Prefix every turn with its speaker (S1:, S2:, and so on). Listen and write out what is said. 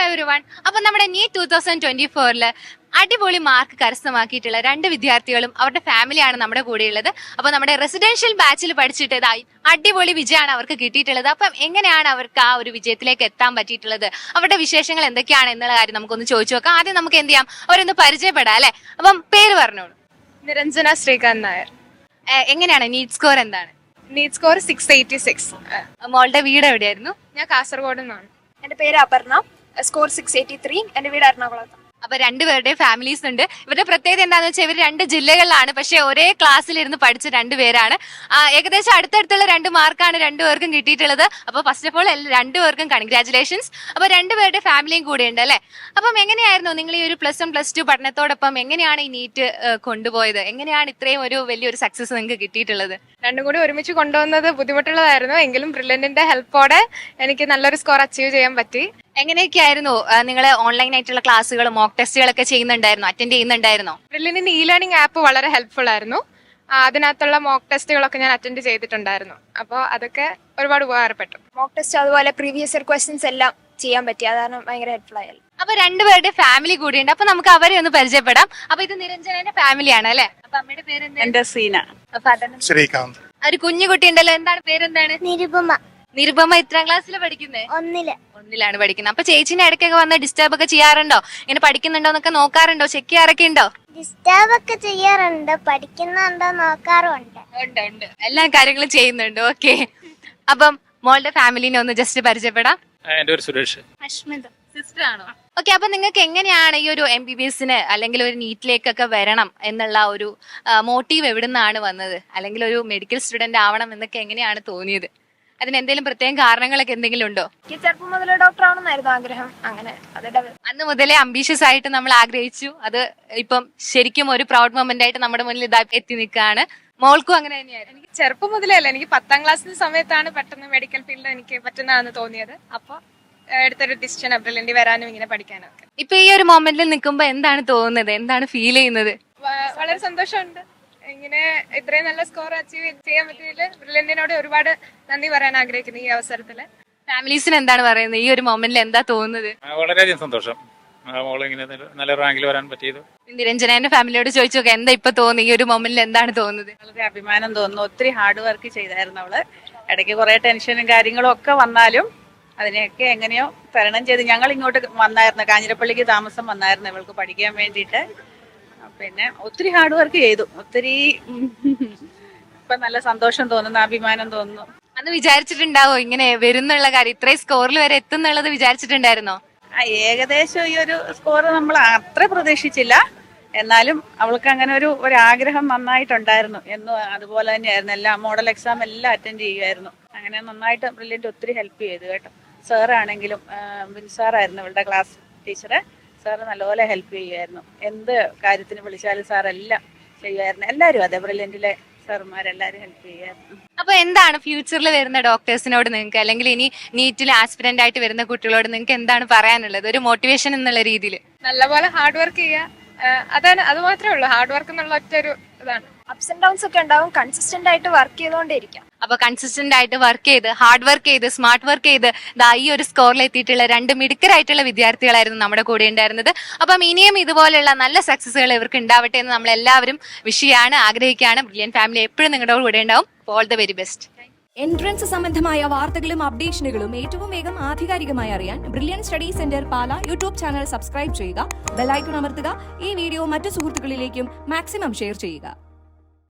S1: Everyone. അപ്പൊ നമ്മുടെ NEET 2024 അടിപൊളി മാർക്ക് കരസ്ഥമാക്കിയിട്ടുള്ള 2 വിദ്യാർത്ഥികളും അവരുടെ ഫാമിലിയാണ് നമ്മുടെ കൂടെയുള്ളത്. അപ്പൊ നമ്മുടെ റെസിഡൻഷ്യൽ ബാച്ചിൽ പഠിച്ചിട്ട് ഇതായി അടിപൊളി വിജയമാണ് അവർക്ക് കിട്ടിയിട്ടുള്ളത്. അപ്പം എങ്ങനെയാണ് അവർക്ക് ആ ഒരു വിജയത്തിലേക്ക് എത്താൻ പറ്റിയിട്ടുള്ളത്, അവരുടെ വിശേഷങ്ങൾ എന്തൊക്കെയാണ് എന്നുള്ള കാര്യം നമുക്കൊന്ന് ചോദിച്ചു നോക്കാം. ആദ്യം നമുക്ക് എന്ത് ചെയ്യാം, അവരൊന്ന് പരിചയപ്പെടാം അല്ലെ. അപ്പം പേര് പറഞ്ഞോളൂ.
S2: നിരഞ്ജന ശ്രീകാന്ത് നായർ.
S1: എങ്ങനെയാണ് നീറ്റ് സ്കോർ എന്താണ്?
S2: NEET score 686.
S1: മോളുടെ വീട് എവിടെയായിരുന്നു?
S2: ഞാൻ കാസർഗോഡ് നിന്നാണ്.
S3: എന്റെ പേര് അപർണ. സ്കോർ 683. എന്റെ വീട് എറണാകുളത്ത്.
S1: അപ്പൊ രണ്ടുപേരുടെ ഫാമിലീസ് ഉണ്ട്. ഇവരുടെ പ്രത്യേകത എന്താണെന്ന് വെച്ചാൽ ഇവർ 2 ജില്ലകളിലാണ്, പക്ഷെ ഒരേ ക്ലാസ്സിലിരുന്ന് പഠിച്ച 2 പേരാണ്. ഏകദേശം അടുത്തടുത്തുള്ള 2 മാർക്കാണ് 2 പേർക്കും കിട്ടിയിട്ടുള്ളത്. അപ്പൊ ഫസ്റ്റ് ഓഫ് ഓൾ 2 പേർക്കും കൺഗ്രാറ്റുലേഷൻസ്. അപ്പൊ 2 പേരുടെ ഫാമിലിയും കൂടെ ഉണ്ട് അല്ലെ. അപ്പം എങ്ങനെയായിരുന്നു നിങ്ങൾ ഈ ഒരു +1 +2 പഠനത്തോടൊപ്പം എങ്ങനെയാണ് ഈ നീറ്റ് കൊണ്ടുപോയത്? എങ്ങനെയാണ് ഇത്രയും ഒരു വലിയൊരു സക്സസ് നിങ്ങൾക്ക് കിട്ടിയിട്ടുള്ളത്?
S2: രണ്ടും കൂടി ഒരുമിച്ച് കൊണ്ടുവന്നത് ബുദ്ധിമുട്ടുള്ളതായിരുന്നു. എങ്കിലും ബ്രില്യന്റിന്റെ ഹെൽപ്പോടെ എനിക്ക് നല്ലൊരു സ്കോർ അച്ചീവ് ചെയ്യാൻ പറ്റി.
S1: എങ്ങനെയൊക്കെയായിരുന്നു നിങ്ങൾ ഓൺലൈൻ ആയിട്ടുള്ള ക്ലാസ്സുകൾ മോക്ക് ടെസ്റ്റുകളൊക്കെ ചെയ്യുന്നുണ്ടായിരുന്നു, അറ്റൻഡ് ചെയ്യുന്നുണ്ടായിരുന്നോ?
S2: ബ്രില്യന്റിന്റെ ലേണിംഗ് ആപ്പ് വളരെ ഹെൽപ്ഫുൾ ആയിരുന്നു. അതിനകത്തുള്ള മോക്ക് ടെസ്റ്റുകളൊക്കെ ഞാൻ അറ്റൻഡ് ചെയ്തിട്ടുണ്ടായിരുന്നു. അപ്പോൾ അതൊക്കെ ഒരുപാട് ഉപകാരപ്പെട്ടു.
S3: മോക്ക് ടെസ്റ്റ് അതുപോലെ പ്രീവിയസ് ഇയർ ക്വസ്റ്റ്യൻസ് എല്ലാം ചെയ്യാൻ പറ്റി. അതാണ് ഭയങ്കര ഹെൽപ്ഫുൾ ആയാലും.
S1: അപ്പൊ 2 പേരുടെ ഫാമിലി കൂടിയുണ്ട്. അപ്പൊ നമുക്ക് അവരെ ഒന്ന് പരിചയപ്പെടാം. അപ്പൊ ഇത് നിരഞ്ജനന്റെ ഫാമിലിയാണ് അല്ലെ. അപ്പൊ അമ്മയുടെ പേര്
S4: എന്റെ സീന.
S5: ശ്രീകാന്ത്.
S1: ഒരു കുഞ്ഞുകുട്ടി ഉണ്ടല്ലോ, എന്താണ് പേരെന്താണ്?
S3: നിരുപമ.
S1: നിരുപമ എത്രാം ക്ലാസ്സിലാണ് പഠിക്കുന്നത്?
S3: 1ലാണ്
S1: പഠിക്കുന്നത്. അപ്പൊ ചേച്ചിനെ ഇടയ്ക്കൊക്കെ വന്ന് ഡിസ്റ്റർബ് ഒക്കെ ചെയ്യാറുണ്ടോ? ഇങ്ങനെ പഠിക്കുന്നുണ്ടോ എന്നൊക്കെ നോക്കാറുണ്ടോ? ചെക്ക് ചെയ്യാറൊക്കെ ഉണ്ടോ?
S3: ഡിസ്റ്റർബ് ഒക്കെ ചെയ്യാറുണ്ട്, പഠിക്കുന്നുണ്ടോ നോക്കാറുണ്ട്.
S1: ഉണ്ട്, എല്ലാ കാര്യങ്ങളും ചെയ്യുന്നുണ്ട്. ഓക്കെ, അപ്പം മോളുടെ ഫാമിലിനെ ഒന്ന് ജസ്റ്റ് പരിചയപ്പെടാം.
S5: എന്റെ ഒരു സുരേഷ്.
S3: അശ്മിത.
S1: സിസ്റ്റർ ആണോ? ഓക്കെ, അപ്പൊ നിങ്ങൾക്ക് എങ്ങനെയാണ് ഈ ഒരു MBBS അല്ലെങ്കിൽ ഒരു നീറ്റിലേക്കൊക്കെ വരണം എന്നുള്ള ഒരു മോട്ടീവ് എവിടുന്നാണ് വന്നത്? അല്ലെങ്കിൽ ഒരു മെഡിക്കൽ സ്റ്റുഡന്റ് ആവണം എന്നൊക്കെ എങ്ങനെയാണ് തോന്നിയത്? അതിന് എന്തെങ്കിലും പ്രത്യേക കാരണങ്ങളൊക്കെ എന്തെങ്കിലും ഉണ്ടോ?
S3: എനിക്ക് ചെറുപ്പം മുതലേ ഡോക്ടർ ആവണമെന്നായിരുന്നു ആഗ്രഹം. അങ്ങനെ
S1: അന്ന് മുതലേ അംബീഷ്യസ് ആയിട്ട് നമ്മൾ ആഗ്രഹിച്ചു. അത് ഇപ്പം ശരിക്കും ഒരു പ്രൗഡ് മൊമെന്റ് ആയിട്ട് നമ്മുടെ മുന്നിൽ ഇതാ എത്തി നിൽക്കുകയാണ്. മോൾക്കും അങ്ങനെ തന്നെയായിരുന്നു?
S2: എനിക്ക് ചെറുപ്പം മുതലേ അല്ല, എനിക്ക് 10ാം ക്ലാസ്സിന്റെ സമയത്താണ് പെട്ടെന്ന് മെഡിക്കൽ ഫീൽഡ് എനിക്ക് പറ്റുന്നതാണെന്ന് തോന്നിയത്. അപ്പൊ എടുത്തൊരു ഡിസിഷൻ ബ്രില്യന്റ് വരാനും ഇങ്ങനെ പഠിക്കാനും ഒക്കെ.
S1: ഇപ്പൊ ഈ ഒരു മൊമെന്റിൽ നിൽക്കുമ്പോ എന്താണ് തോന്നുന്നത്, എന്താണ് ഫീൽ ചെയ്യുന്നത്?
S2: വളരെ സന്തോഷമുണ്ട്. ഇങ്ങനെ ഇത്രയും നല്ല സ്കോർ അച്ചീവ് ചെയ്യാൻ പറ്റിയതിൽ ബ്രില്യന്റിനോട് ഒരുപാട് നന്ദി പറയാൻ ആഗ്രഹിക്കുന്നു ഈ അവസരത്തില്.
S1: ഫാമിലീസിന് എന്താണ് പറയുന്നത്? ഈ ഒരു മൊമെന്റിൽ എന്താ തോന്നുന്നത്?
S5: വളരെയധികം സന്തോഷം, മോളിങ്ങനെ നല്ല റാങ്കിൽ വരാൻ പറ്റിയത്.
S1: നിരഞ്ജനന്റെ ഫാമിലിയോട് ചോദിച്ചു നോക്കാം, എന്താ ഇപ്പൊ തോന്നി, ഈ ഒരു മൊമെന്റിൽ എന്താണ് തോന്നുന്നത്?
S4: വളരെ അഭിമാനം തോന്നുന്നു. ഒത്തിരി ഹാർഡ് വർക്ക് ചെയ്തായിരുന്നു അവള്. ഇടയ്ക്ക് കുറെ ടെൻഷനും കാര്യങ്ങളും ഒക്കെ വന്നാലും അതിനെയൊക്കെ എങ്ങനെയോ തരണം ചെയ്ത് ഞങ്ങൾ ഇങ്ങോട്ട് വന്നായിരുന്നു. കാഞ്ഞിരപ്പള്ളിക്ക് താമസം വന്നായിരുന്നു ഇവൾക്ക് പഠിക്കാൻ വേണ്ടിയിട്ട്. പിന്നെ ഒത്തിരി ഹാർഡ് വർക്ക് ചെയ്തു. ഒത്തിരി ഇപ്പൊ നല്ല സന്തോഷം തോന്നുന്നു, അഭിമാനം തോന്നുന്നു.
S1: അന്ന് വിചാരിച്ചിട്ടുണ്ടാവോ ഇങ്ങനെ വരുന്നുള്ള കാര്യം, ഇത്രയും സ്കോറിൽ വരെ എത്തുന്നുള്ളത് വിചാരിച്ചിട്ടുണ്ടായിരുന്നോ?
S4: ഏകദേശം ഈ ഒരു സ്കോർ നമ്മൾ അത്ര പ്രതീക്ഷിച്ചില്ല. എന്നാലും അവൾക്ക് അങ്ങനെ ഒരു ആഗ്രഹം നന്നായിട്ടുണ്ടായിരുന്നു. എന്നും അതുപോലെ തന്നെയായിരുന്നു. എല്ലാ മോഡൽ എക്സാം എല്ലാം അറ്റൻഡ് ചെയ്യുമായിരുന്നു. അങ്ങനെ നന്നായിട്ട് ബ്രില്യന്റ് ഒത്തിരി ഹെൽപ്പ് ചെയ്തു കേട്ടോ. സാറാണെങ്കിലും സാറായിരുന്നു ഇവളുടെ ക്ലാസ് ടീച്ചറ്. സാറ് നല്ലപോലെ ഹെൽപ്പ് ചെയ്യുമായിരുന്നു. എന്ത് കാര്യത്തിന് വിളിച്ചാലും സാറെല്ലാം ചെയ്യുമായിരുന്നു. എല്ലാവരും അതെ, ബ്രില്യന്റിലെ സാറുമാരെല്ലാവരും ഹെൽപ്പ് ചെയ്യുമായിരുന്നു.
S1: അപ്പൊ എന്താണ് ഫ്യൂച്ചറിൽ വരുന്ന ഡോക്ടേഴ്സിനോട് നിങ്ങൾക്ക്, അല്ലെങ്കിൽ ഇനി നീറ്റിൽ ആസ്പിരന്റ് ആയിട്ട് വരുന്ന കുട്ടികളോട് നിങ്ങൾക്ക് എന്താണ് പറയാനുള്ളത്, ഒരു മോട്ടിവേഷൻ എന്നുള്ള രീതിയിൽ?
S2: നല്ലപോലെ ഹാർഡ് വർക്ക് ചെയ്യുക, അതാണ്, അത് മാത്രമേ ഉള്ളൂ. ഹാർഡ് വർക്ക് എന്നുള്ള ഒറ്റൊരു ഇതാണ്.
S3: അപ്സ് ആൻഡ് ഡൗൺസ് ഒക്കെ ഉണ്ടാവും. കൺസിസ്റ്റന്റ് ആയിട്ട് വർക്ക് ചെയ്തുകൊണ്ടേയിരിക്കാം.
S1: അപ്പൊ കൺസിസ്റ്റന്റ് ആയിട്ട് വർക്ക് ചെയ്ത്, ഹാർഡ് വർക്ക് ചെയ്ത്, സ്മാർട്ട് വർക്ക് ചെയ്ത് ഈ ഒരു സ്കോറിൽ എത്തിയിട്ടുള്ള 2 മിടുക്കരായിട്ടുള്ള വിദ്യാർത്ഥികളായിരുന്നു നമ്മുടെ കൂടെ ഉണ്ടായിരുന്നത്. അപ്പം ഇനിയും ഇതുപോലെയുള്ള നല്ല സക്സസുകൾ ഇവർക്ക് ഉണ്ടാവട്ടെ എന്ന് നമ്മൾ എല്ലാവരും വിഷ് ചെയ്യാണ്, ആഗ്രഹിക്കുകയാണ്. ബ്രില്യന്റ് ഫാമിലി എപ്പോഴും നിങ്ങളുടെ കൂടെ ഉണ്ടാവും. All the very best.
S6: Entrance സംബന്ധമായ വാർത്തകളും അപ്ഡേഷനുകളും ഏറ്റവും വേഗം ആധികാരികമായി അറിയാൻ ബ്രില്യന്റ് സ്റ്റഡി സെന്റർ പാല യൂട്യൂബ് ചാനൽ സബ്സ്ക്രൈബ് ചെയ്യുക, ബെൽ ഐക്കൺ അമർത്തുക. ഈ വീഡിയോ മറ്റു സുഹൃത്തുക്കളിലേക്കും മാക്സിമം ഷെയർ ചെയ്യുക.